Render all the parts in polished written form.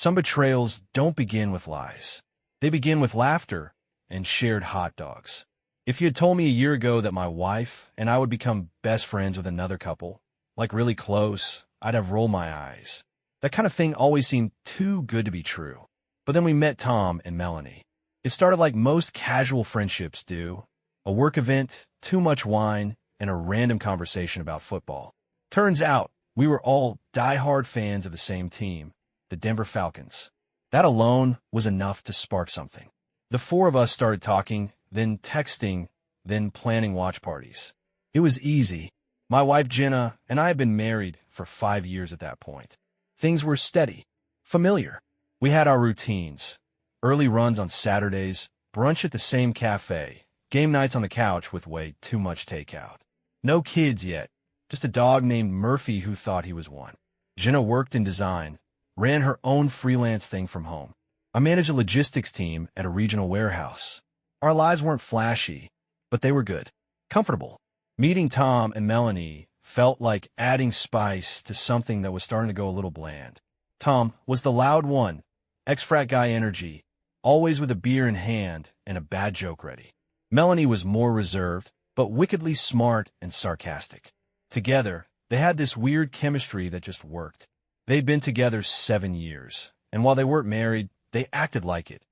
Some betrayals don't begin with lies. They begin with laughter and shared hot dogs. If you had told me a year ago that my wife and I would become best friends with another couple, like really close, I'd have rolled my eyes. That kind of thing always seemed too good to be true. But then we met Tom and Melanie. It started like most casual friendships do. A work event, too much wine, and a random conversation about football. Turns out, we were all die-hard fans of the same team, the Denver Falcons. That alone was enough to spark something. The four of us started talking, then texting, then planning watch parties. It was easy. My wife Jenna and I had been married for 5 years at that point. Things were steady, familiar. We had our routines. Early runs on Saturdays, brunch at the same cafe, game nights on the couch with way too much takeout. No kids yet, just a dog named Murphy who thought he was one. Jenna worked in design, ran her own freelance thing from home. I managed a logistics team at a regional warehouse. Our lives weren't flashy, but they were good, comfortable. Meeting Tom and Melanie felt like adding spice to something that was starting to go a little bland. Tom was the loud one, ex-frat guy energy, always with a beer in hand and a bad joke ready. Melanie was more reserved, but wickedly smart and sarcastic. Together, they had this weird chemistry that just worked. They'd been together 7 years, and while they weren't married, they acted like it.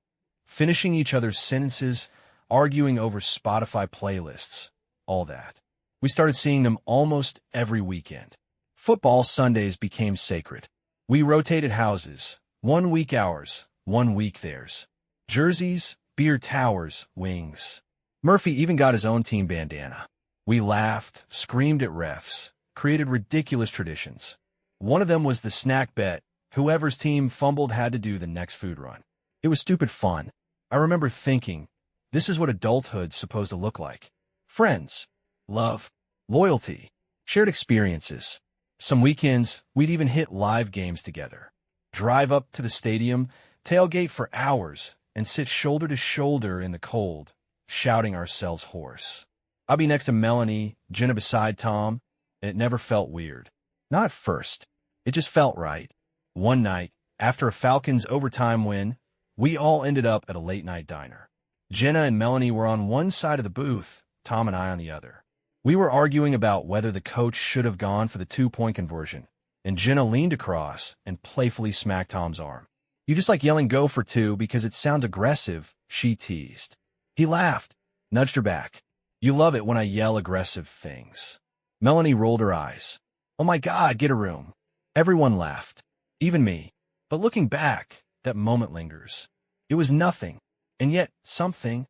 Finishing each other's sentences, arguing over Spotify playlists, all that. We started seeing them almost every weekend. Football Sundays became sacred. We rotated houses, 1 week ours, 1 week theirs. Jerseys, beer towers, wings. Murphy even got his own team bandana. We laughed, screamed at refs, created ridiculous traditions. One of them was the snack bet. Whoever's team fumbled had to do the next food run. It was stupid fun. I remember thinking, this is what adulthood's supposed to look like. Friends, love, loyalty, shared experiences. Some weekends, we'd even hit live games together. Drive up to the stadium, tailgate for hours, and sit shoulder to shoulder in the cold, shouting ourselves hoarse. I'd be next to Melanie, Jenna beside Tom, and it never felt weird. Not at first. It just felt right. One night, after a Falcons overtime win, we all ended up at a late-night diner. Jenna and Melanie were on one side of the booth, Tom and I on the other. We were arguing about whether the coach should have gone for the 2-point conversion, and Jenna leaned across and playfully smacked Tom's arm. "You just like yelling go for 2 because it sounds aggressive," she teased. He laughed, nudged her back. "You love it when I yell aggressive things." Melanie rolled her eyes. "Oh my God, get a room." Everyone laughed, even me. But looking back, that moment lingers. It was nothing, and yet something.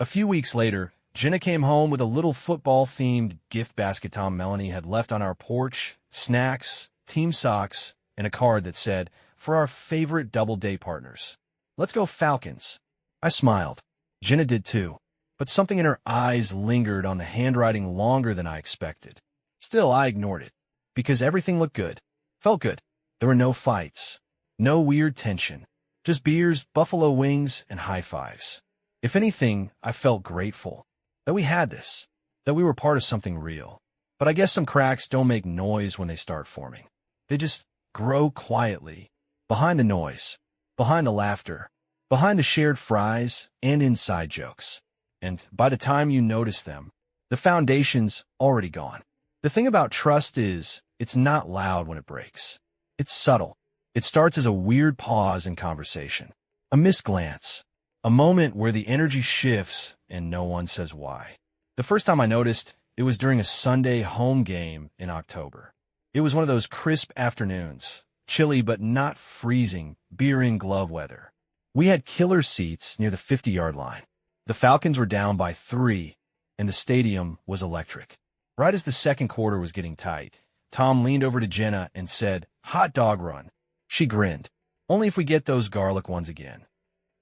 A few weeks later, Jenna came home with a little football-themed gift basket Tom and Melanie had left on our porch, snacks, team socks, and a card that said, "For our favorite double-day partners. Let's go Falcons." I smiled. Jenna did too, but something in her eyes lingered on the handwriting longer than I expected. Still, I ignored it, because everything looked good, felt good. There were no fights, no weird tension, just beers, buffalo wings, and high fives. If anything, I felt grateful that we had this, that we were part of something real. But I guess some cracks don't make noise when they start forming. They just grow quietly, behind the noise, behind the laughter, behind the shared fries and inside jokes. And by the time you notice them, the foundation's already gone. The thing about trust is, it's not loud when it breaks. It's subtle. It starts as a weird pause in conversation, a misglance, a moment where the energy shifts and no one says why. The first time I noticed, it was during a Sunday home game in October. It was one of those crisp afternoons, chilly but not freezing, beer-in-glove weather. We had killer seats near the 50-yard line. The Falcons were down by 3, and the stadium was electric. Right as the second quarter was getting tight, Tom leaned over to Jenna and said, "Hot dog run." She grinned. "Only if we get those garlic ones again."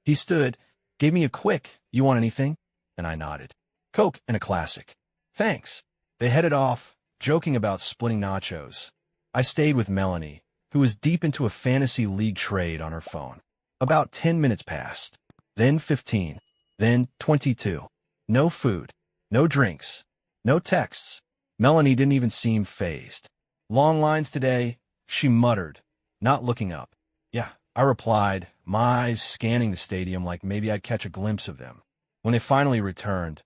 He stood, gave me a quick, "You want anything?" And I nodded. "Coke and a classic." "Thanks." They headed off, joking about splitting nachos. I stayed with Melanie, who was deep into a fantasy league trade on her phone. About 10 minutes passed, then 15, then 22. No food, no drinks, no texts. Melanie didn't even seem fazed. "Long lines today," she muttered, not looking up. "Yeah, I replied, my eyes scanning the stadium like maybe I'd catch a glimpse of them. When they finally returned,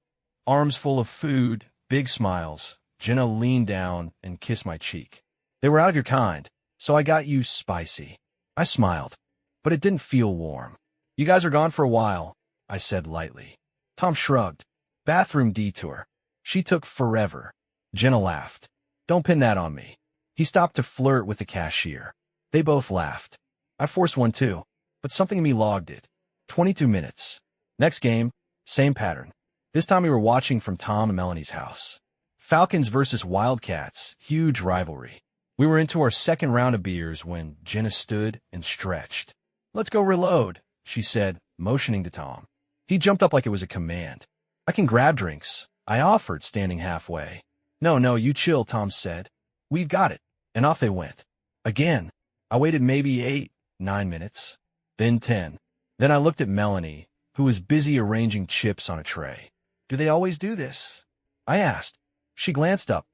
arms full of food, big smiles, Jenna leaned down and kissed my cheek. They were out of your kind, so I got you spicy. I smiled, but it didn't feel warm. You guys are gone for a while, I said lightly. Tom shrugged. Bathroom detour. She took forever. Jenna laughed. Don't pin that on me. He stopped to flirt with the cashier. They both laughed. I forced one too, but something in me logged it. 22 minutes. Next game, same pattern. This time we were watching from Tom and Melanie's house. Falcons versus Wildcats, huge rivalry. We were into our second round of beers when Jenna stood and stretched. Let's go reload, she said, motioning to Tom. He jumped up like it was a command. I can grab drinks, I offered, standing halfway. No, you chill, Tom said. We've got it. And off they went. Again, I waited maybe 8, 9 minutes, then 10. Then I looked at Melanie, who was busy arranging chips on a tray. Do they always do this? I asked. She glanced up.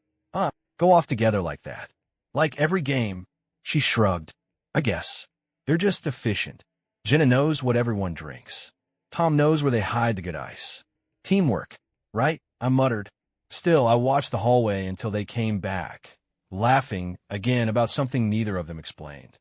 Go off together like that. Like every game. She shrugged. I guess. They're just efficient. Jenna knows what everyone drinks. Tom knows where they hide the good ice. Teamwork, right? I muttered. Still, I watched the hallway until they came back, laughing again about something neither of them explained.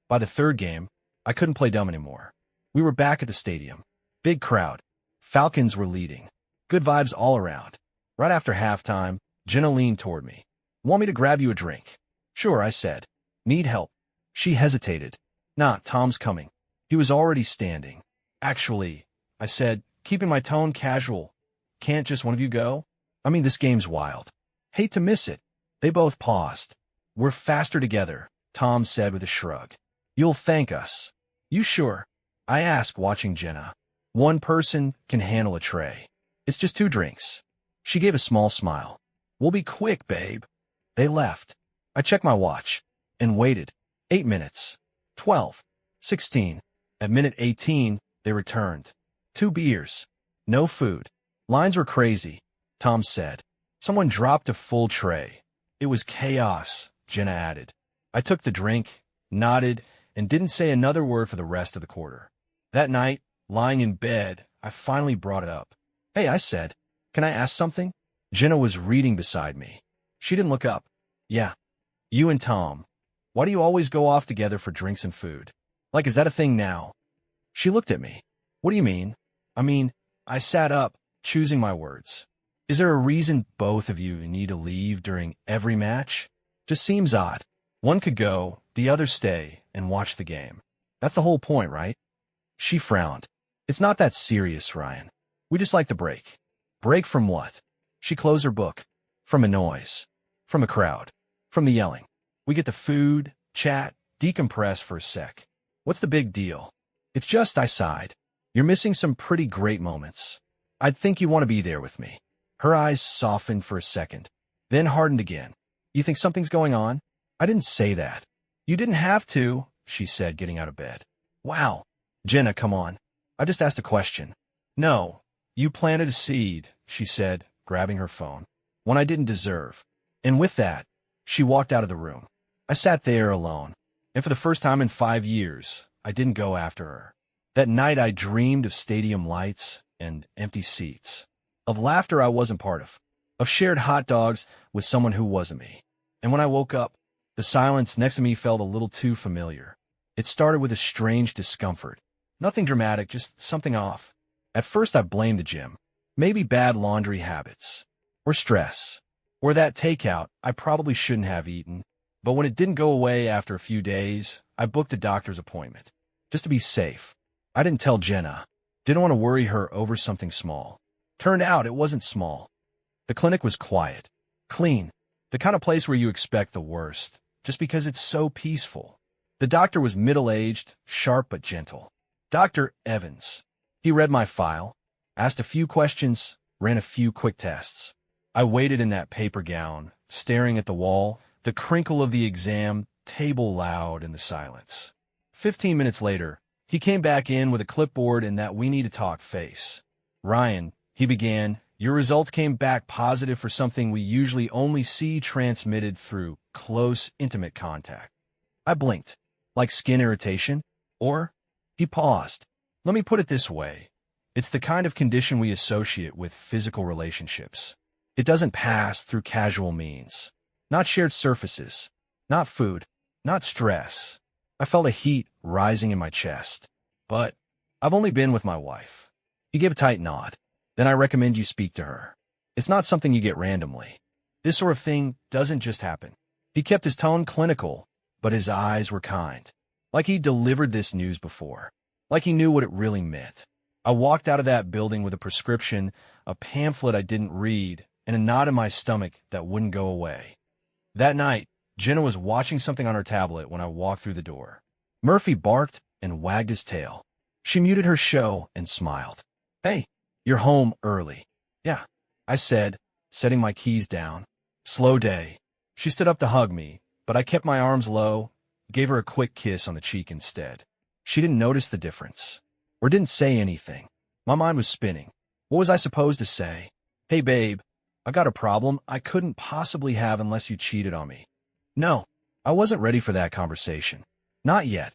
By the third game, I couldn't play dumb anymore. We were back at the stadium. Big crowd. Falcons were leading. Good vibes all around. Right after halftime, Jenna leaned toward me. Want me to grab you a drink? Sure, I said. Need help? She hesitated. Nah, Tom's coming. He was already standing. Actually, I said, keeping my tone casual. Can't just one of you go? I mean, this game's wild. Hate to miss it. They both paused. We're faster together, Tom said with a shrug. You'll thank us. You sure? I asked, watching Jenna. One person can handle a tray. It's just 2 drinks. She gave a small smile. We'll be quick, babe. They left. I checked my watch and waited. 8 minutes. 12. 16. At minute 18, they returned. 2 beers. No food. Lines were crazy, Tom said. Someone dropped a full tray. It was chaos, Jenna added. I took the drink, nodded, and didn't say another word for the rest of the quarter. That night, lying in bed, I finally brought it up. Hey, I said, can I ask something? Jenna was reading beside me. She didn't look up. Yeah. You and Tom. Why do you always go off together for drinks and food? Like, is that a thing now? She looked at me. What do you mean? I sat up, choosing my words. Is there a reason both of you need to leave during every match? Just seems odd. One could go, the other stay, and watch the game. That's the whole point, right? She frowned. It's not that serious, Ryan. We just like to break. Break from what? She closed her book. From a noise. From a crowd. From the yelling. We get the food, chat, decompress for a sec. What's the big deal? It's just, I sighed. You're missing some pretty great moments. I'd think you want to be there with me. Her eyes softened for a second, then hardened again. You think something's going on? I didn't say that. You didn't have to, she said, getting out of bed. Wow. Jenna, come on. I just asked a question. No. You planted a seed, she said, grabbing her phone. One I didn't deserve. And with that, she walked out of the room. I sat there alone, and for the first time in 5 years, I didn't go after her. That night I dreamed of stadium lights and empty seats, of laughter I wasn't part of shared hot dogs with someone who wasn't me. And when I woke up, the silence next to me felt a little too familiar. It started with a strange discomfort. Nothing dramatic, just something off. At first I blamed the gym, maybe bad laundry habits, or stress, or that takeout I probably shouldn't have eaten. But when it didn't go away after a few days, I booked a doctor's appointment, just to be safe. I didn't tell Jenna. Didn't want to worry her over something small. Turned out it wasn't small. The clinic was quiet, clean, the kind of place where you expect the worst, just because it's so peaceful. The doctor was middle-aged, sharp but gentle. Dr. Evans. He read my file, asked a few questions, ran a few quick tests. I waited in that paper gown, staring at the wall, the crinkle of the exam table loud in the silence. 15 minutes later, he came back in with a clipboard and that "we need to talk" face. Ryan, he began, your results came back positive for something we usually only see transmitted through close, intimate contact. I blinked. Like skin irritation? Or, he paused. Let me put it this way. It's the kind of condition we associate with physical relationships. It doesn't pass through casual means. Not shared surfaces. Not food. Not stress. I felt a heat rising in my chest. But I've only been with my wife. He gave a tight nod. Then I recommend you speak to her. It's not something you get randomly. This sort of thing doesn't just happen. He kept his tone clinical, but his eyes were kind. Like he delivered this news before. Like he knew what it really meant. I walked out of that building with a prescription, a pamphlet I didn't read, and a knot in my stomach that wouldn't go away. That night, Jenna was watching something on her tablet when I walked through the door. Murphy barked and wagged his tail. She muted her show and smiled. Hey, you're home early. Yeah, I said, setting my keys down. Slow day. She stood up to hug me, but I kept my arms low, gave her a quick kiss on the cheek instead. She didn't notice the difference, or didn't say anything. My mind was spinning. What was I supposed to say? Hey, babe, I got a problem I couldn't possibly have unless you cheated on me. No, I wasn't ready for that conversation. Not yet.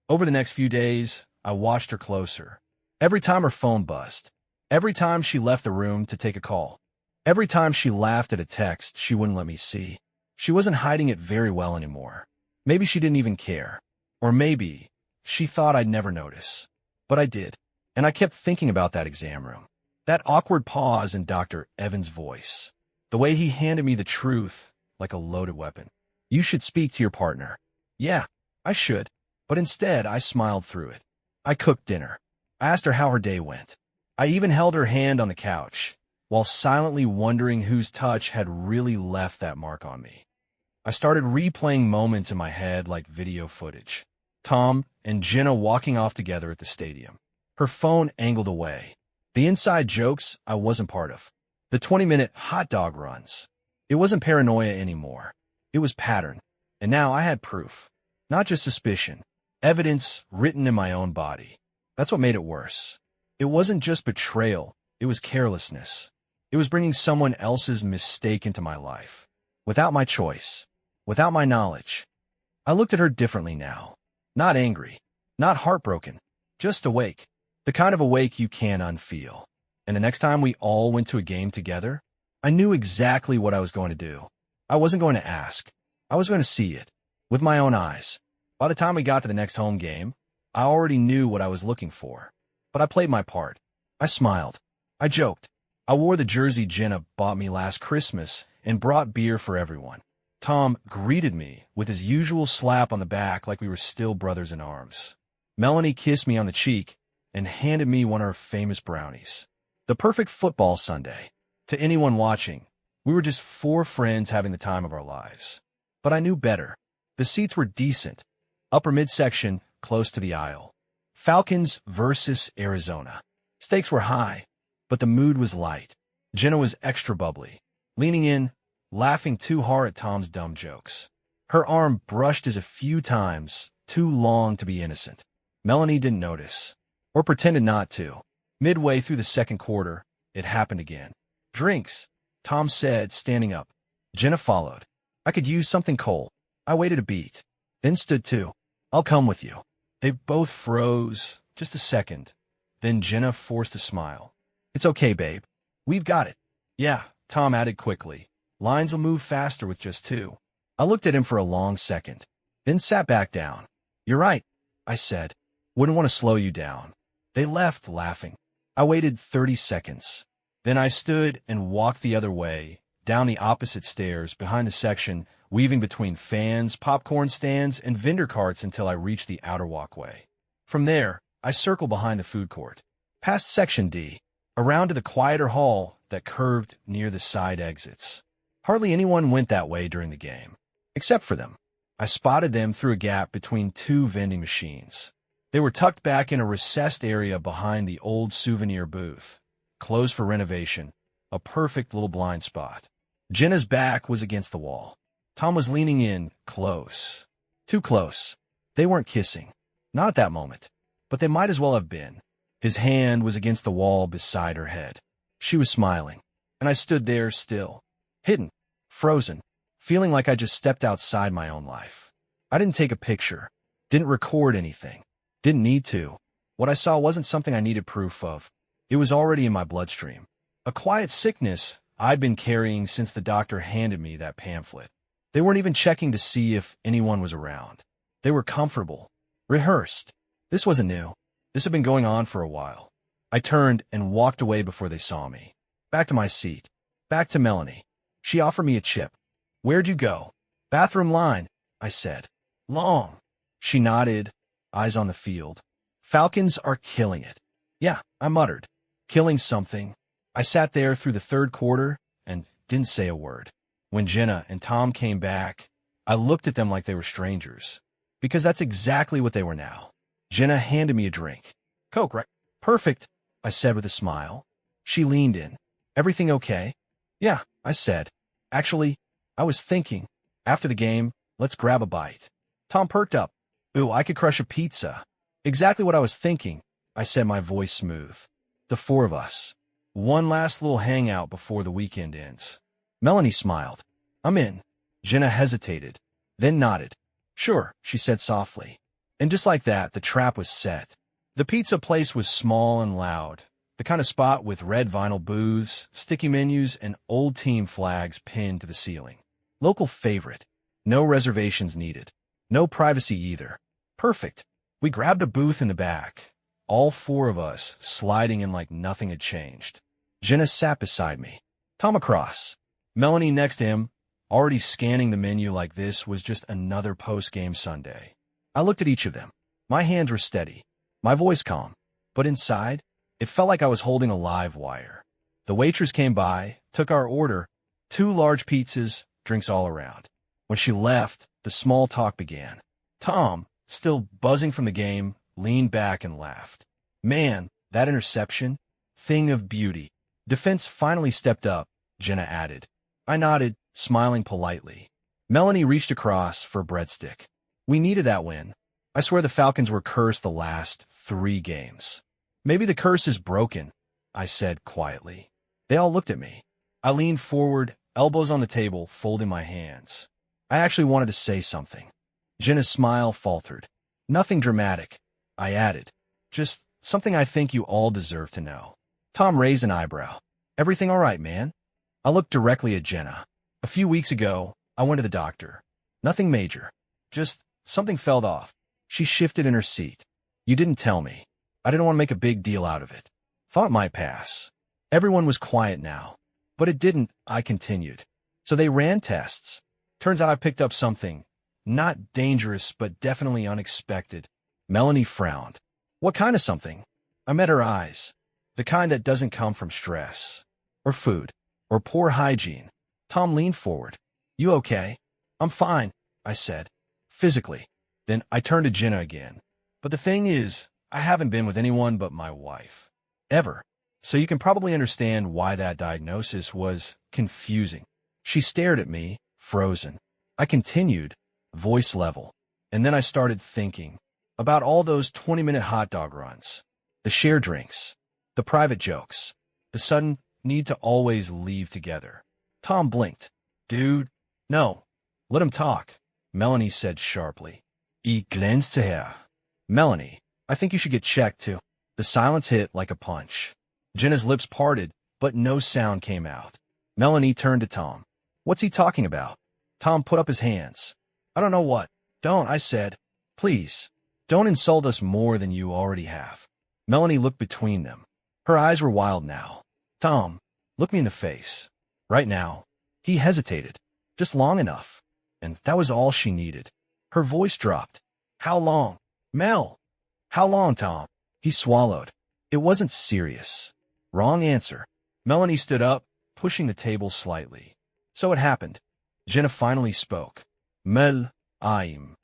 Over the next few days, I watched her closer. Every time her phone buzzed. Every time she left the room to take a call. Every time she laughed at a text she wouldn't let me see. She wasn't hiding it very well anymore. Maybe she didn't even care. Or maybe she thought I'd never notice. But I did. And I kept thinking about that exam room. That awkward pause in Dr. Evans' voice. The way he handed me the truth like a loaded weapon. You should speak to your partner. Yeah, I should. But instead, I smiled through it. I cooked dinner. I asked her how her day went. I even held her hand on the couch, while silently wondering whose touch had really left that mark on me. I started replaying moments in my head like video footage. Tom and Jenna walking off together at the stadium. Her phone angled away. The inside jokes I wasn't part of. The 20-minute hot dog runs. It wasn't paranoia anymore. It was pattern. And now I had proof. Not just suspicion. Evidence written in my own body. That's what made it worse. It wasn't just betrayal. It was carelessness. It was bringing someone else's mistake into my life. Without my choice. Without my knowledge. I looked at her differently now. Not angry. Not heartbroken. Just awake. The kind of awake you can't unfeel. And the next time we all went to a game together, I knew exactly what I was going to do. I wasn't going to ask. I was going to see it. With my own eyes. By the time we got to the next home game, I already knew what I was looking for. But I played my part. I smiled. I joked. I wore the jersey Jenna bought me last Christmas and brought beer for everyone. Tom greeted me with his usual slap on the back like we were still brothers in arms. Melanie kissed me on the cheek and handed me one of her famous brownies. The perfect football Sunday. To anyone watching, we were just four friends having the time of our lives. But I knew better. The seats were decent. Upper midsection, close to the aisle. Falcons versus Arizona. Stakes were high, but the mood was light. Jenna was extra bubbly, leaning in, laughing too hard at Tom's dumb jokes. Her arm brushed his a few times, too long to be innocent. Melanie didn't notice, or pretended not to. Midway through the second quarter, it happened again. Drinks, Tom said, standing up. Jenna followed. I could use something cold. I waited a beat, then stood too. I'll come with you. They both froze, just a second. Then Jenna forced a smile. It's okay, babe. We've got it. Yeah, Tom added quickly. Lines will move faster with just two. I looked at him for a long second, then sat back down. You're right, I said. Wouldn't want to slow you down. They left, laughing. I waited 30 seconds. Then I stood and walked the other way, down the opposite stairs, behind the section, weaving between fans, popcorn stands, and vendor carts until I reached the outer walkway. From there, I circled behind the food court, past Section D, around to the quieter hall that curved near the side exits. Hardly anyone went that way during the game, except for them. I spotted them through a gap between two vending machines. They were tucked back in a recessed area behind the old souvenir booth, closed for renovation, a perfect little blind spot. Jenna's back was against the wall. Tom was leaning in, close. Too close. They weren't kissing. Not at that moment. But they might as well have been. His hand was against the wall beside her head. She was smiling. And I stood there still. Hidden. Frozen. Feeling like I just stepped outside my own life. I didn't take a picture. Didn't record anything. Didn't need to. What I saw wasn't something I needed proof of. It was already in my bloodstream. A quiet sickness I'd been carrying since the doctor handed me that pamphlet. They weren't even checking to see if anyone was around. They were comfortable, rehearsed. This wasn't new. This had been going on for a while. I turned and walked away before they saw me. Back to my seat. Back to Melanie. She offered me a chip. Where'd you go? Bathroom line, I said. Long. She nodded, eyes on the field. Falcons are killing it. Yeah, I muttered. Killing something. I sat there through the third quarter and didn't say a word. When Jenna and Tom came back, I looked at them like they were strangers. Because that's exactly what they were now. Jenna handed me a drink. Coke, right? Perfect, I said with a smile. She leaned in. Everything okay? Yeah, I said. Actually, I was thinking, after the game, let's grab a bite. Tom perked up. Ooh, I could crush a pizza. Exactly what I was thinking, I said, my voice smooth. The four of us. One last little hangout before the weekend ends. Melanie smiled. I'm in. Jenna hesitated, then nodded. Sure, she said softly. And just like that, the trap was set. The pizza place was small and loud, the kind of spot with red vinyl booths, sticky menus, and old team flags pinned to the ceiling. Local favorite. No reservations needed. No privacy either. Perfect. We grabbed a booth in the back, all four of us sliding in like nothing had changed. Jenna sat beside me. Tom across. Melanie next to him, already scanning the menu like this was just another post-game Sunday. I looked at each of them. My hands were steady, my voice calm, but inside, it felt like I was holding a live wire. The waitress came by, took our order, 2 large pizzas, drinks all around. When she left, the small talk began. Tom, still buzzing from the game, leaned back and laughed. Man, that interception, thing of beauty. Defense finally stepped up, Jenna added. I nodded, smiling politely. Melanie reached across for a breadstick. We needed that win. I swear the Falcons were cursed the last 3 games. Maybe the curse is broken, I said quietly. They all looked at me. I leaned forward, elbows on the table, folding my hands. I actually wanted to say something. Jenna's smile faltered. Nothing dramatic, I added. Just something I think you all deserve to know. Tom raised an eyebrow. Everything all right, man? I looked directly at Jenna. A few weeks ago, I went to the doctor. Nothing major. Just something fell off. She shifted in her seat. You didn't tell me. I didn't want to make a big deal out of it. Thought it might pass. Everyone was quiet now. But it didn't, I continued. So they ran tests. Turns out I picked up something. Not dangerous, but definitely unexpected. Melanie frowned. What kind of something? I met her eyes. The kind that doesn't come from stress. Or food. Or poor hygiene. Tom leaned forward. You okay? I'm fine, I said. Physically. Then I turned to Jenna again. But the thing is, I haven't been with anyone but my wife. Ever. So you can probably understand why that diagnosis was confusing. She stared at me, frozen. I continued, voice level. And then I started thinking about all those 20-minute hot dog runs, the shared drinks, the private jokes, the sudden need to always leave together. Tom blinked. Dude, no. Let him talk, Melanie said sharply. Ich glänzte her. Melanie, I think you should get checked too. The silence hit like a punch. Jenna's lips parted, but no sound came out. Melanie turned to Tom. What's he talking about? Tom put up his hands. I don't know what. Don't, I said. Please, don't insult us more than you already have. Melanie looked between them. Her eyes were wild now. Tom, look me in the face. Right now. He hesitated. Just long enough. And that was all she needed. Her voice dropped. How long? Mel. How long, Tom? He swallowed. It wasn't serious. Wrong answer. Melanie stood up, pushing the table slightly. So it happened. Jenna finally spoke. Mel, I'm.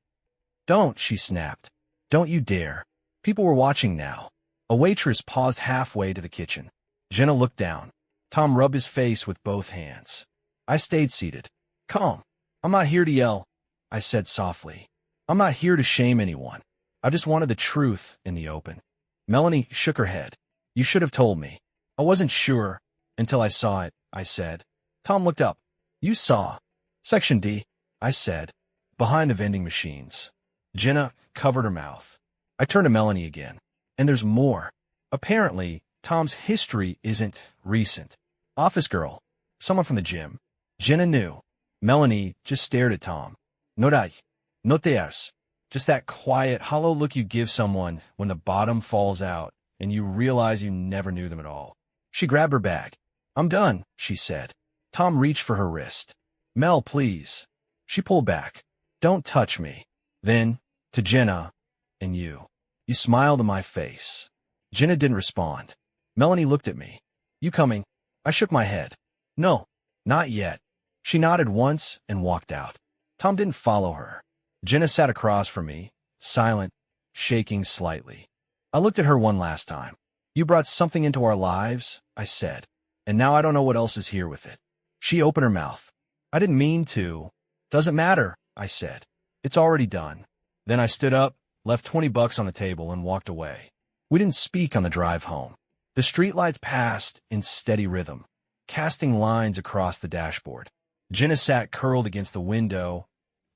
Don't, she snapped. Don't you dare. People were watching now. A waitress paused halfway to the kitchen. Jenna looked down. Tom rubbed his face with both hands. I stayed seated. Calm. I'm not here to yell, I said softly. I'm not here to shame anyone. I just wanted the truth in the open. Melanie shook her head. You should have told me. I wasn't sure until I saw it, I said. Tom looked up. You saw. Section D, I said. Behind the vending machines. Jenna covered her mouth. I turned to Melanie again. And there's more. Apparently, Tom's history isn't recent. Office girl. Someone from the gym. Jenna knew. Melanie just stared at Tom. No te. No te has. Just that quiet, hollow look you give someone when the bottom falls out and you realize you never knew them at all. She grabbed her bag. I'm done, she said. Tom reached for her wrist. Mel, please. She pulled back. Don't touch me. Then, to Jenna, and you. You smiled in my face. Jenna didn't respond. Melanie looked at me. You coming? I shook my head. No, not yet. She nodded once and walked out. Tom didn't follow her. Jenna sat across from me, silent, shaking slightly. I looked at her one last time. You brought something into our lives, I said, and now I don't know what else is here with it. She opened her mouth. I didn't mean to. Doesn't matter, I said. It's already done. Then I stood up, left $20 on the table, and walked away. We didn't speak on the drive home. The streetlights passed in steady rhythm, casting lines across the dashboard. Jenna sat curled against the window,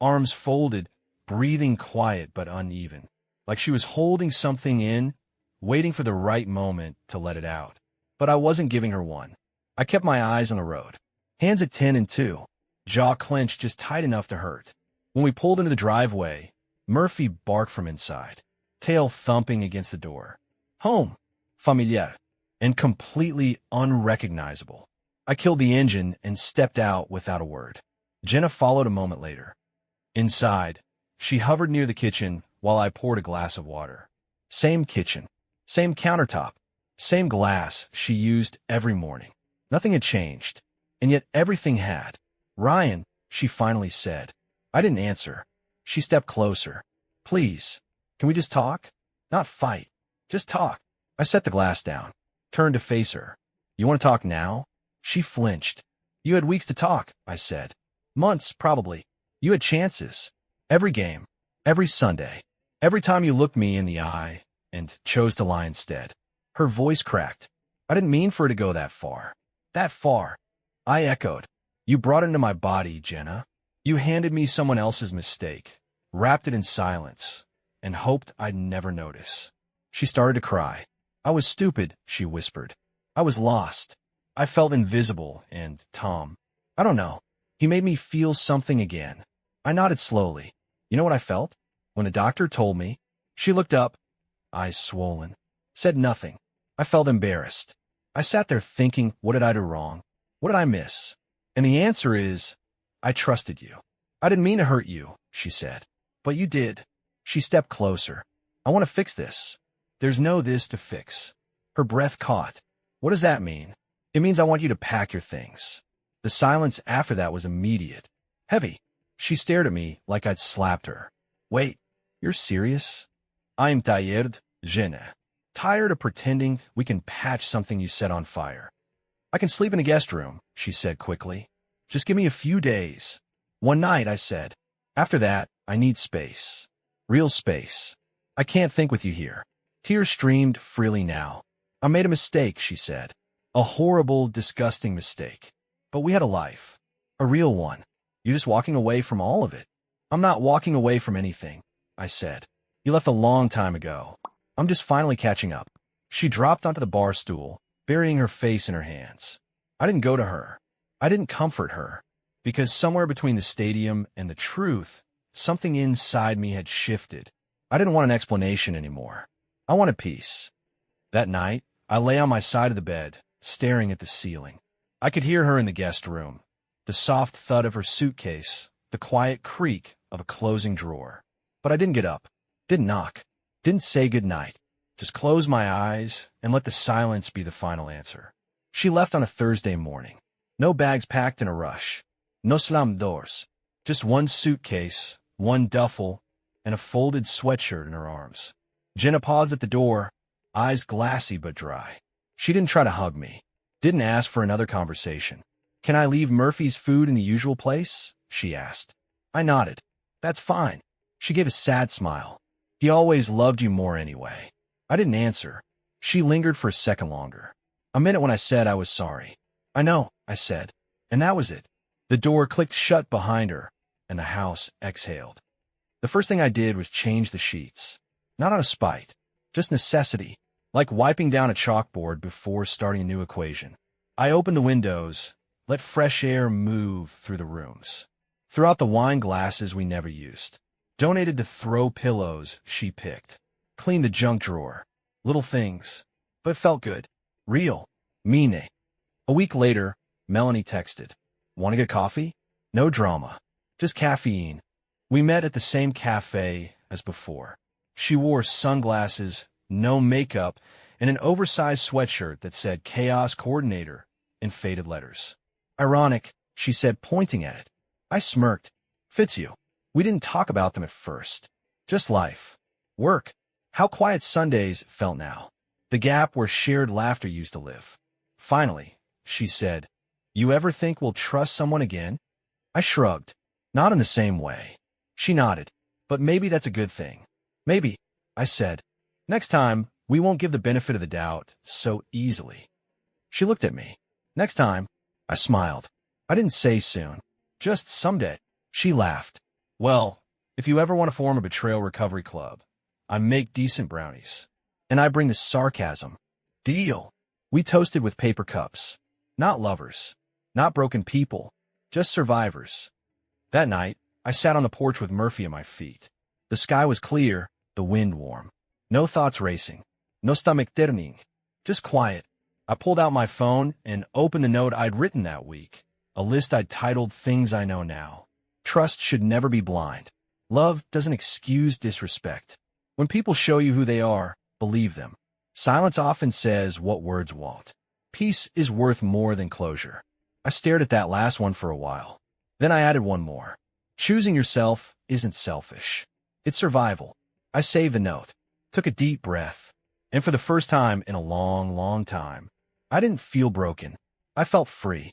arms folded, breathing quiet but uneven, like she was holding something in, waiting for the right moment to let it out. But I wasn't giving her one. I kept my eyes on the road. Hands at 10 and 2, jaw clenched just tight enough to hurt. When we pulled into the driveway, Murphy barked from inside, tail thumping against the door. Home, familiar, and completely unrecognizable. I killed the engine and stepped out without a word. Jenna followed a moment later. Inside, she hovered near the kitchen while I poured a glass of water. Same kitchen, same countertop, same glass she used every morning. Nothing had changed, and yet everything had. Ryan, she finally said. I didn't answer. She stepped closer. Please, can we just talk? Not fight. Just talk. I set the glass down, turned to face her. You want to talk now? She flinched. You had weeks to talk, I said. Months, probably. You had chances. Every game. Every Sunday. Every time you looked me in the eye and chose to lie instead. Her voice cracked. I didn't mean for it to go that far. That far. I echoed. You brought it into my body, Jenna. You handed me someone else's mistake, wrapped it in silence, and hoped I'd never notice. She started to cry. I was stupid, she whispered. I was lost. I felt invisible, and Tom, I don't know. He made me feel something again. I nodded slowly. You know what I felt? When the doctor told me. She looked up, eyes swollen, said nothing. I felt embarrassed. I sat there thinking, what did I do wrong? What did I miss? And the answer is, I trusted you. I didn't mean to hurt you, she said. But you did. She stepped closer. I want to fix this. There's no this to fix. Her breath caught. What does that mean? It means I want you to pack your things. The silence after that was immediate. Heavy. She stared at me like I'd slapped her. Wait, you're serious? I'm tired, Jenna. Tired of pretending we can patch something you set on fire. I can sleep in a guest room, she said quickly. Just give me a few days. One night, I said. After that, I need space. Real space. I can't think with you here. Tears streamed freely now. I made a mistake, she said. A horrible, disgusting mistake. But we had a life. A real one. You're just walking away from all of it. I'm not walking away from anything, I said. You left a long time ago. I'm just finally catching up. She dropped onto the bar stool, burying her face in her hands. I didn't go to her. I didn't comfort her. Because somewhere between the stadium and the truth, something inside me had shifted. I didn't want an explanation anymore. I wanted peace. That night, I lay on my side of the bed, staring at the ceiling. I could hear her in the guest room, the soft thud of her suitcase, the quiet creak of a closing drawer. But I didn't get up, didn't knock, didn't say goodnight. Just closed my eyes and let the silence be the final answer. She left on a Thursday morning. No bags packed in a rush. No slammed doors. Just one suitcase, one duffel, and a folded sweatshirt in her arms. Jenna paused at the door, eyes glassy but dry. She didn't try to hug me. Didn't ask for another conversation. Can I leave Murphy's food in the usual place? She asked. I nodded. That's fine. She gave a sad smile. He always loved you more anyway. I didn't answer. She lingered for a second longer. A minute when I said I was sorry. I know, I said. And that was it. The door clicked shut behind her, and the house exhaled. The first thing I did was change the sheets. Not out of spite, just necessity, like wiping down a chalkboard before starting a new equation. I opened the windows, let fresh air move through the rooms. Threw out the wine glasses we never used. Donated the throw pillows she picked. Cleaned the junk drawer. Little things, but it felt good. Real. Mine. A week later, Melanie texted, "Want to get coffee? No drama. Just caffeine." We met at the same cafe as before. She wore sunglasses, no makeup, and an oversized sweatshirt that said Chaos Coordinator in faded letters. "Ironic," she said, pointing at it. I smirked. "Fits you." We didn't talk about them at first. Just life. Work. How quiet Sundays felt now. The gap where shared laughter used to live. Finally, she said, "You ever think we'll trust someone again?" I shrugged. Not in the same way. She nodded. "But maybe that's a good thing." "Maybe," I said. "Next time, we won't give the benefit of the doubt so easily." She looked at me. "Next time," I smiled. I didn't say soon. Just someday. She laughed. "Well, if you ever want to form a betrayal recovery club, I make decent brownies. And I bring the sarcasm." Deal. We toasted with paper cups. Not lovers. Not broken people. Just survivors. That night, I sat on the porch with Murphy at my feet. The sky was clear, the wind warm. No thoughts racing. No stomach turning. Just quiet. I pulled out my phone and opened the note I'd written that week. A list I'd titled Things I Know Now. Trust should never be blind. Love doesn't excuse disrespect. When people show you who they are, believe them. Silence often says what words won't. Peace is worth more than closure. I stared at that last one for a while. Then I added one more. Choosing yourself isn't selfish. It's survival. I saved the note, took a deep breath, and for the first time in a long, long time, I didn't feel broken. I felt free.